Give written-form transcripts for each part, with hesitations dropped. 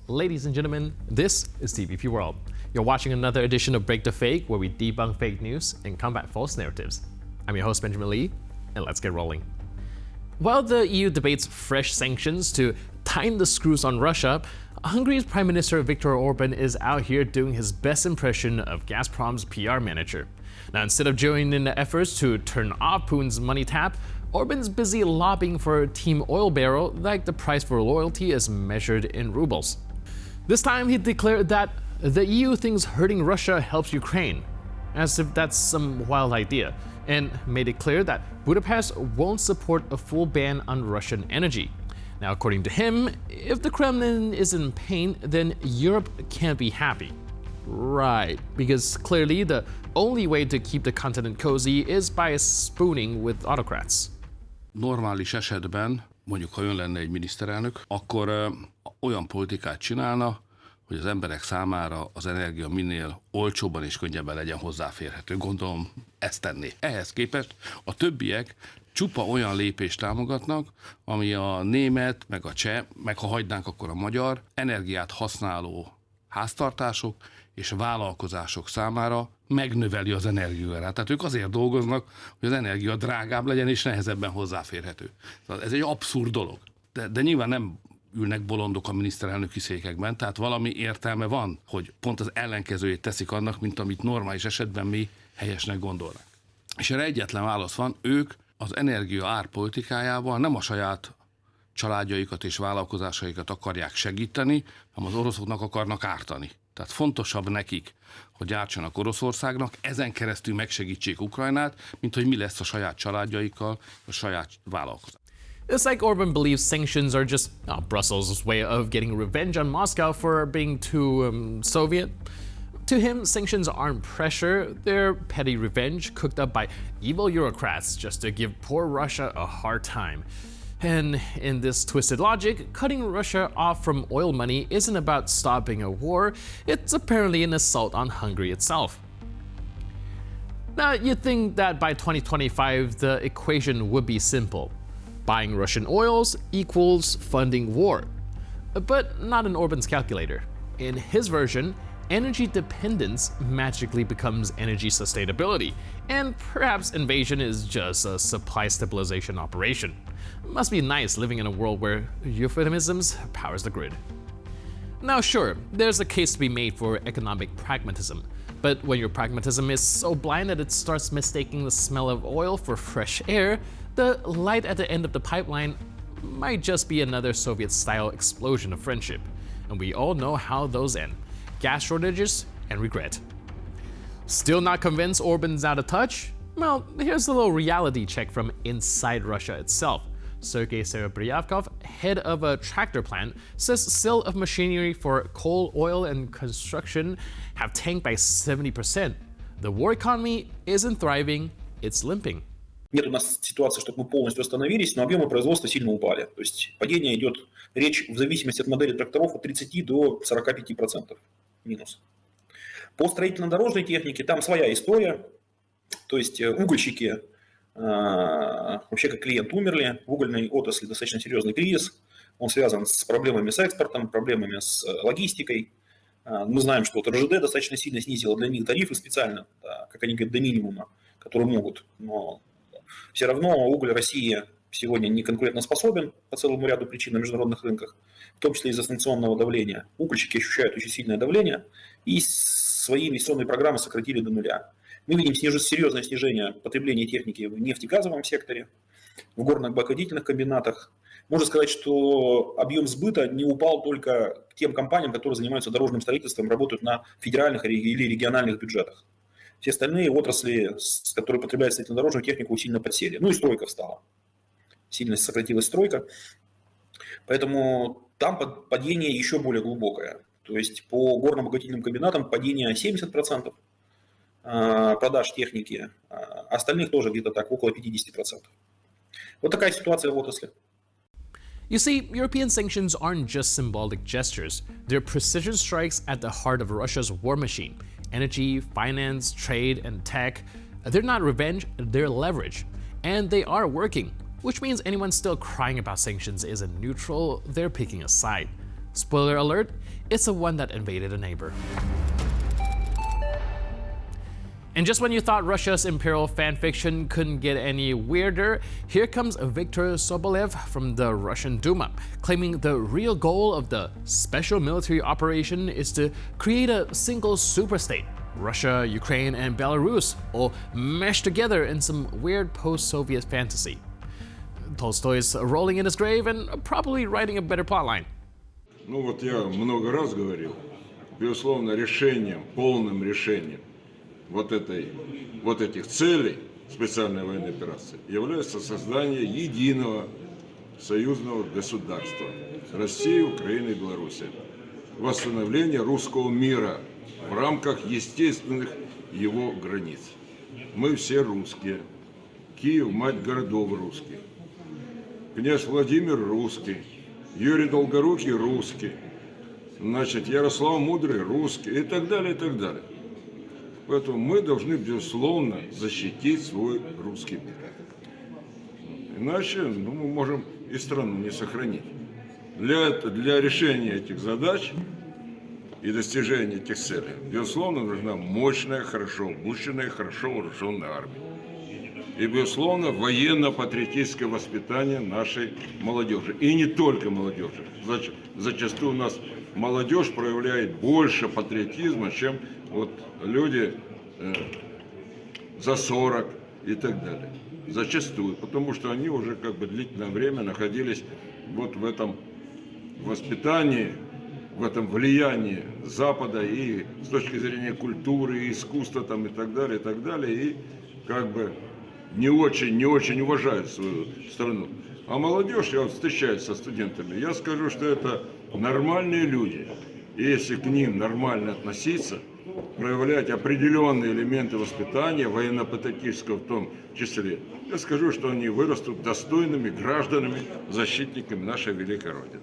Ladies and gentlemen, this is TVP World. You're watching another edition of Break the Fake, where we debunk fake news and combat false narratives. I'm your host, Benjamin Lee, and let's get rolling. While the EU debates fresh sanctions to tighten the screws on Russia, Hungary's Prime Minister Viktor Orbán is out here doing his best impression of Gazprom's PR manager. Now, instead of joining in the efforts to turn off Putin's money tap, Orbán's busy lobbying for Team Oil Barrel like the price for loyalty is measured in rubles. This time he declared that the EU thinks hurting Russia helps Ukraine, as if that's some wild idea, and made it clear that Budapest won't support a full ban on Russian energy. Now, according to him, if the Kremlin is in pain, then Europe can't be happy. Right, because clearly the only way to keep the continent cozy is by spooning with autocrats. Normális esetben, mondjuk ha ön lenne egy miniszterelnök, akkor olyan politikát csinálna, hogy az emberek számára az energia minél olcsóbban és könnyebben legyen hozzáférhető. Gondolom ezt tenné. Ehhez képest a többiek csupa olyan lépést támogatnak, ami a német, meg a cseh, meg ha hagynánk akkor a magyar energiát használó háztartások és vállalkozások számára megnöveli az energiaárát. Tehát ők azért dolgoznak, hogy az energia drágább legyen és nehezebben hozzáférhető. Ez egy abszurd dolog. De nyilván nem ülnek bolondok a miniszterelnöki székekben, tehát valami értelme van, hogy pont az ellenkezőjét teszik annak, mint amit normális esetben mi helyesnek gondolnak. És erre egyetlen válasz van, ők az energia árpolitikájával nem a saját családjaikat és vállalkozásaikat akarják segíteni, hanem az oroszoknak akarnak ártani. Tehát fontosabb nekik, hogy gyártsanak Oroszországnak, ezen keresztül megsegítsék Ukrajnát, mint hogy mi lesz a saját családjaikkal, a saját vállalkozásaikkal. It's like Orbán believes sanctions are just Brussels' way of getting revenge on Moscow for being too Soviet. To him, sanctions aren't pressure, they're petty revenge cooked up by evil bureaucrats just to give poor Russia a hard time. And in this twisted logic, cutting Russia off from oil money isn't about stopping a war, it's apparently an assault on Hungary itself. Now, you'd think that by 2025, the equation would be simple. Buying Russian oils equals funding war. But not in Orbán's calculator. In his version, energy dependence magically becomes energy sustainability, and perhaps invasion is just a supply stabilization operation. Must be nice living in a world where euphemisms powers the grid. Now sure, there's a case to be made for economic pragmatism, but when your pragmatism is so blind that it starts mistaking the smell of oil for fresh air, the light at the end of the pipeline might just be another Soviet-style explosion of friendship, and we all know how those end. Gas shortages and regret. Still not convinced Orbán's out of touch? Well, here's a little reality check from inside Russia itself. Sergei Serebryakov, head of a tractor plant, says sale of machinery for coal, oil, and construction have tanked by 70%. The war economy isn't thriving, it's limping. Нет у нас ситуации, чтобы мы полностью остановились, но объемы производства сильно упали. То есть падение идет, речь в зависимости от модели тракторов от 30 до 45% минус. По строительно-дорожной технике там своя история. То есть угольщики вообще как клиент умерли. В угольной отрасли достаточно серьезный кризис. Он связан с проблемами с экспортом, проблемами с логистикой. Мы знаем, что вот РЖД достаточно сильно снизила для них тарифы специально, да, как они говорят, до минимума, которые могут. Но все равно уголь России сегодня не конкурентоспособен по целому ряду причин на международных рынках, в том числе из-за санкционного давления. Угольщики ощущают очень сильное давление и свои инвестиционные программы сократили до нуля. Мы видим серьезное снижение потребления техники в нефтегазовом секторе, в горно-обогатительных комбинатах. Можно сказать, что объем сбыта не упал только к тем компаниям, которые занимаются дорожным строительством, работают на федеральных или региональных бюджетах. Все остальные отрасли, которые потребляют строительно-дорожную технику, сильно подсели. Ну и стройка встала. Сильно сократилась стройка. Поэтому там падение еще более глубокое. То есть по горно-обогатительным комбинатам падение 70% продаж техники, а остальных тоже где-то так, около 50%. Вот такая ситуация в отрасли. You see, European sanctions aren't just symbolic gestures, they're precision strikes at the heart of Russia's war machine. Energy, finance, trade, and tech. They're not revenge, they're leverage. And they are working, which means anyone still crying about sanctions isn't neutral, they're picking a side. Spoiler alert, it's the one that invaded a neighbor. And just when you thought Russia's imperial fanfiction couldn't get any weirder, here comes Viktor Orbán from the Russian Duma, claiming the real goal of the special military operation is to create a single superstate. Russia, Ukraine, and Belarus all meshed together in some weird post-Soviet fantasy. Tolstoy's rolling in his grave and probably writing a better plotline. Ну вот я много раз говорил, безусловно, решением, полным решением вот этих целей специальной военной операции является создание единого союзного государства России, Украины и Беларуси. Восстановление русского мира в рамках естественных его границ. Мы все русские. Киев – мать городов русских. Князь Владимир русский. Юрий Долгорукий русский. Значит, Ярослав Мудрый русский. И так далее, и так далее. Поэтому мы должны, безусловно, защитить свой русский мир. Иначе мы можем и страну не сохранить. Для решения этих задач и достижения этих целей, безусловно, нужна мощная, хорошо обученная, хорошо вооруженная армия. И, безусловно, военно-патриотическое воспитание нашей молодежи. И не только молодежи. Зачастую у нас молодежь проявляет больше патриотизма, чем вот люди за 40 и так далее. Зачастую, потому что они уже как бы длительное время находились вот в этом воспитании, в этом влиянии Запада и с точки зрения культуры, и искусства там, и так далее, и как бы не очень уважают свою страну. А молодежь, я вот встречаюсь со студентами, я скажу, что это нормальные люди. И если к ним нормально относиться, проявлять определенные элементы воспитания, военно-патриотического в том числе, я скажу, что они вырастут достойными гражданами, защитниками нашей великой Родины.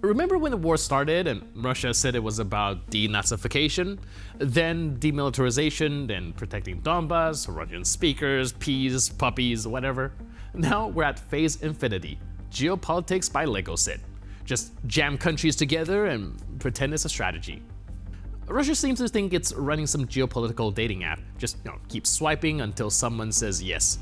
Remember when the war started and Russia said it was about denazification, then demilitarization, then protecting Donbass, Russian speakers, peas, puppies, whatever? Now we're at phase infinity, geopolitics by Lego set. Just jam countries together and pretend it's a strategy. Russia seems to think it's running some geopolitical dating app, just keep swiping until someone says yes.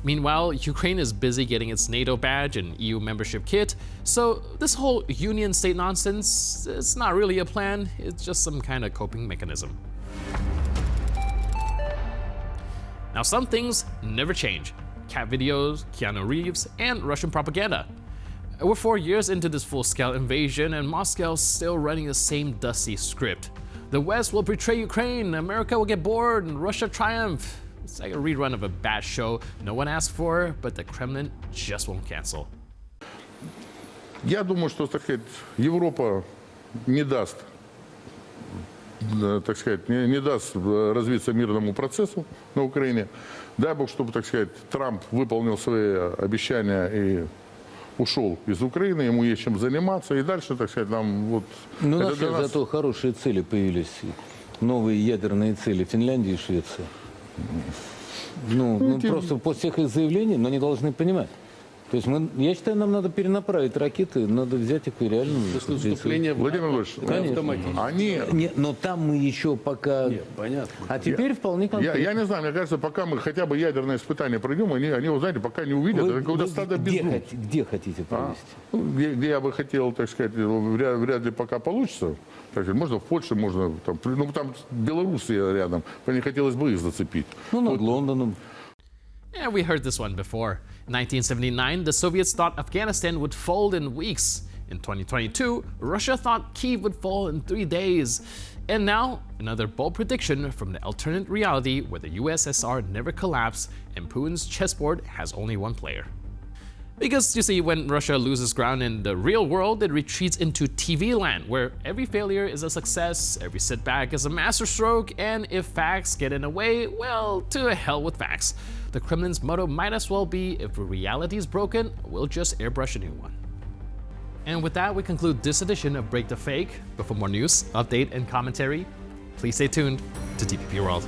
Meanwhile, Ukraine is busy getting its NATO badge and EU membership kit, so this whole union state nonsense, it's not really a plan, it's just some kind of coping mechanism. Now some things never change. Cat videos, Keanu Reeves, and Russian propaganda. We're 4 years into this full-scale invasion and Moscow's still running the same dusty script. The West will betray Ukraine, America will get bored, and Russia triumph. It's like a rerun of a bad show no one asked for, but the Kremlin just won't cancel. Я думаю, что, так сказать, Европа не даст, так сказать, не даст развиться мирному процессу на Украине. Дай Бог, чтобы, так сказать, Трамп выполнил свои обещания и ушел из Украины, ему есть чем заниматься, и дальше, так сказать, нам вот... Ну, у нас зато хорошие цели появились, новые ядерные цели Финляндии и Швеции. Ну просто после всех их заявлений, но они должны понимать. То есть я считаю, нам надо перенаправить ракеты, надо взять их и реально... Владимир Владимирович, они... но там мы еще пока... Нет, понятно. А теперь вполне конкретно. Я не знаю, мне кажется, пока мы хотя бы ядерное испытание пройдем, они вы знаете, пока не увидят, это какое-то стадо безумия. Где хотите провести? Где я бы хотел, так сказать, вряд ли пока получится. Так сказать, можно в Польше, можно там, там Белоруссия рядом, мне хотелось бы их зацепить. Ну, над Лондоном. Yeah, we heard this one before. In 1979, the Soviets thought Afghanistan would fold in weeks. In 2022, Russia thought Kyiv would fall in 3 days. And now, another bold prediction from the alternate reality where the USSR never collapsed and Putin's chessboard has only one player. Because, you see, when Russia loses ground in the real world, it retreats into TV land, where every failure is a success, every setback is a masterstroke, and if facts get in the way, well, to hell with facts. The Kremlin's motto might as well be, if reality is broken, we'll just airbrush a new one. And with that, we conclude this edition of Break the Fake. But for more news, update, and commentary, please stay tuned to TPP World.